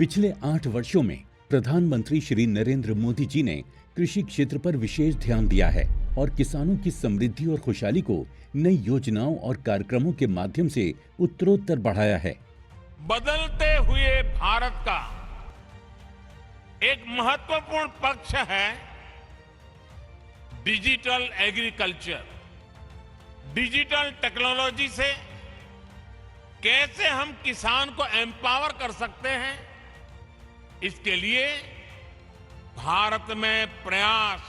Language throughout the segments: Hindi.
पिछले 8 वर्षों में प्रधानमंत्री श्री नरेंद्र मोदी जी ने कृषि क्षेत्र पर विशेष ध्यान दिया है और किसानों की समृद्धि और खुशहाली को नई योजनाओं और कार्यक्रमों के माध्यम से उत्तरोत्तर बढ़ाया है। बदलते हुए भारत का एक महत्वपूर्ण पक्ष है डिजिटल एग्रीकल्चर। डिजिटल टेक्नोलॉजी से कैसे हम किसान को एम्पावर कर सकते हैं, इसके लिए भारत में प्रयास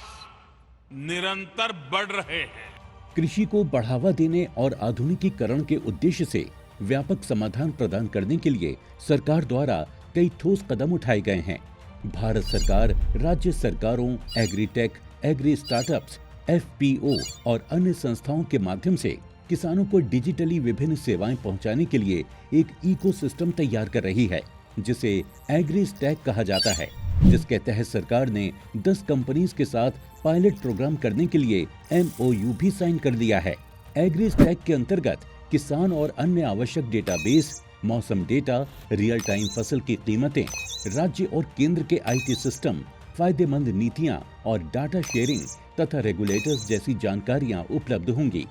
निरंतर बढ़ रहे हैं। कृषि को बढ़ावा देने और आधुनिकीकरण के उद्देश्य से व्यापक समाधान प्रदान करने के लिए सरकार द्वारा कई ठोस कदम उठाए गए हैं। भारत सरकार राज्य सरकारों, एग्रीटेक, एग्री स्टार्टअप्स, एफपीओ और अन्य संस्थाओं के माध्यम से किसानों को डिजिटली विभिन्न सेवाएं पहुंचाने के लिए एक इकोसिस्टम तैयार कर रही है, जिसे एग्री स्टैक कहा जाता है, जिसके तहत सरकार ने 10 कंपनीज के साथ पायलट प्रोग्राम करने के लिए MOU भी साइन कर दिया है। एग्री स्टैक के अंतर्गत किसान और अन्य आवश्यक डेटाबेस, मौसम डेटा, रियल टाइम फसल की कीमतें, राज्य और केंद्र के IT सिस्टम, फायदेमंद नीतियां और डाटा शेयरिंग तथा रेगुलेटर्स जैसी जानकारियां उपलब्ध होंगी।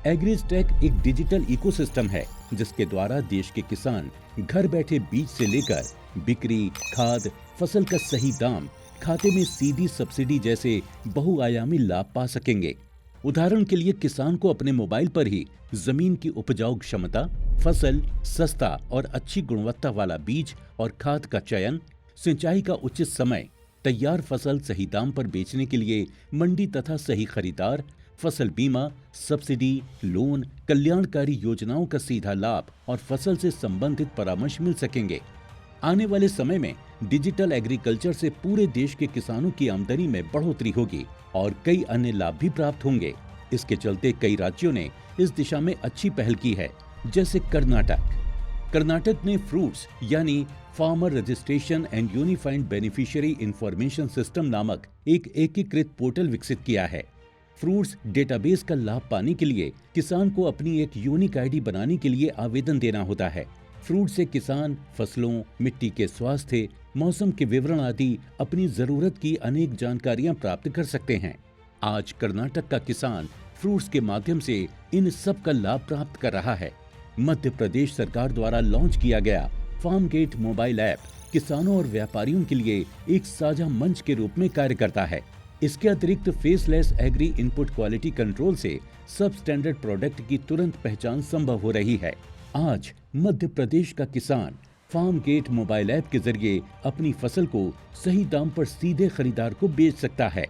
एग्रीस्टैक एक डिजिटल इकोसिस्टम है जिसके द्वारा देश के किसान घर बैठे बीज से लेकर बिक्री, खाद, फसल का सही दाम, खाते में सीधी सब्सिडी जैसे बहुआयामी लाभ पा सकेंगे। उदाहरण के लिए किसान को अपने मोबाइल पर ही जमीन की उपजाऊ क्षमता, फसल, सस्ता और अच्छी गुणवत्ता वाला बीज और खाद का चयन, सिंचाई का उचित समय, तैयार फसल सही दाम पर बेचने के लिए मंडी तथा सही खरीदार, फसल बीमा, सब्सिडी, लोन, कल्याणकारी योजनाओं का सीधा लाभ और फसल से संबंधित परामर्श मिल सकेंगे। आने वाले समय में डिजिटल एग्रीकल्चर से पूरे देश के किसानों की आमदनी में बढ़ोतरी होगी और कई अन्य लाभ भी प्राप्त होंगे। इसके चलते कई राज्यों ने इस दिशा में अच्छी पहल की है, जैसे कर्नाटक ने फ्रूट्स यानी farmer registration and unified beneficiary information system नामक एक एकीकृत पोर्टल विकसित किया है। फ्रूट्स डेटाबेस का लाभ पाने के लिए किसान को अपनी एक यूनिक ID बनाने के लिए आवेदन देना होता है। फ्रूट से किसान फसलों, मिट्टी के स्वास्थ्य, मौसम के विवरण आदि अपनी जरूरत की अनेक जानकारियां प्राप्त कर सकते हैं। आज कर्नाटक का किसान फ्रूट्स के माध्यम से इन सब का लाभ प्राप्त कर रहा है। मध्य प्रदेश सरकार द्वारा लॉन्च किया गया फार्म गेट मोबाइल ऐप किसानों और व्यापारियों के लिए एक साझा मंच के रूप में कार्य करता है। इसके अतिरिक्त faceless agri input quality control से सब स्टैंडर्ड प्रोडक्ट की तुरंत पहचान संभव हो रही है। आज मध्य प्रदेश का किसान फार्म गेट मोबाइल ऐप के जरिए अपनी फसल को सही दाम पर सीधे खरीदार को बेच सकता है।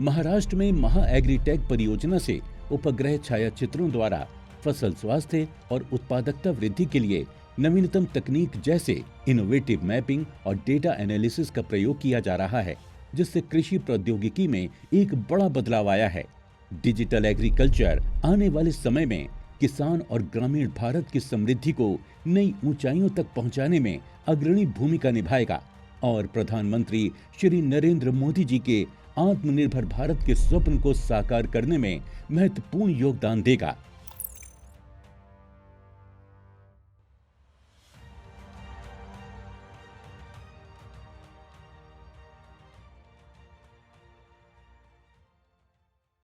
महाराष्ट्र में महा एग्रीटेक परियोजना से उपग्रह छायाचित्रों द्वारा फसल स्वास्थ्य और उत्पादकता वृद्धि के लिए नवीनतम तकनीक जैसे इनोवेटिव मैपिंग और डेटा एनालिसिस का प्रयोग किया जा रहा है, जिससे कृषि प्रौद्योगिकी में एक बड़ा बदलाव आया है। डिजिटल एग्रीकल्चर आने वाले समय में किसान और ग्रामीण भारत की समृद्धि को नई ऊंचाइयों तक पहुंचाने में अग्रणी भूमिका निभाएगा और प्रधानमंत्री श्री नरेंद्र मोदी जी के आत्मनिर्भर भारत के स्वप्न को साकार करने में महत्वपूर्ण योगदान देगा।